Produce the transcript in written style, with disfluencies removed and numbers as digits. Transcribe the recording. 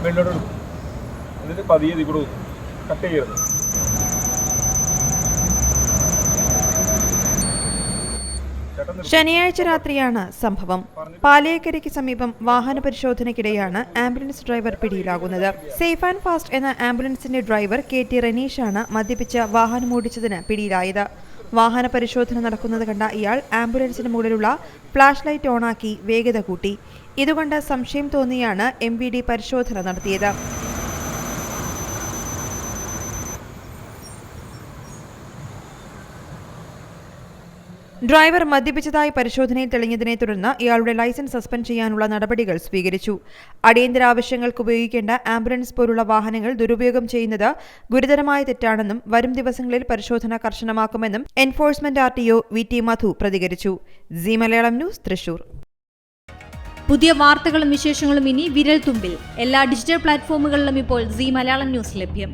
മേളിലോട്ട് എടുക്കും. എന്നിട്ട് പതിയെ ഇതിൽ കൂടെ കട്ട് ചെയ്യരുത്. ശനിയാഴ്ച രാത്രിയാണ് സംഭവം. പാലിയേക്കരയ്ക്ക് സമീപം വാഹന പരിശോധനയ്ക്കിടെയാണ് ആംബുലൻസ് ഡ്രൈവർ പിടിയിലാകുന്നത്. സേഫ് ആൻഡ് ഫാസ്റ്റ് എന്ന ആംബുലൻസിന്റെ ഡ്രൈവർ KT റനീഷാണ് മദ്യപിച്ച് വാഹനമോടിച്ചതിന് പിടിയിലായത്. വാഹന പരിശോധന നടക്കുന്നത് കണ്ട ഇയാൾ ആംബുലൻസിന് മുകളിലുള്ള ഫ്ലാഷ് ലൈറ്റ് ഓണാക്കി വേഗത കൂട്ടി. ഇതുകൊണ്ട് സംശയം തോന്നിയാണ് MVD പരിശോധന നടത്തിയത്. ഡ്രൈവർ മദ്യപിച്ചതായി പരിശോധനയിൽ തെളിഞ്ഞതിനെ തുടർന്ന് ഇയാളുടെ ലൈസൻസ് സസ്പെൻഡ് ചെയ്യാനുള്ള നടപടികൾ സ്വീകരിച്ചു. അടിയന്തര ആവശ്യങ്ങൾക്ക് ഉപയോഗിക്കേണ്ട ആംബുലൻസ് പോലുള്ള വാഹനങ്ങൾ ദുരുപയോഗം ചെയ്യുന്നത് ഗുരുതരമായ തെറ്റാണെന്നും വരും ദിവസങ്ങളിൽ പരിശോധന കർശനമാക്കുമെന്നും എൻഫോഴ്സ്മെന്റ് RTO VT മധു പ്രതികരിച്ചു. C Malayalam news, Thrissur. പുതിയ വാർത്തകളും വിശേഷങ്ങളും ഇനി വിരൽ തുമ്പിൽ. എല്ലാ ഡിജിറ്റൽ പ്ലാറ്റ്ഫോമുകളിലും ഇപ്പോൾ സി മലയാളം ന്യൂസ് ലഭ്യം.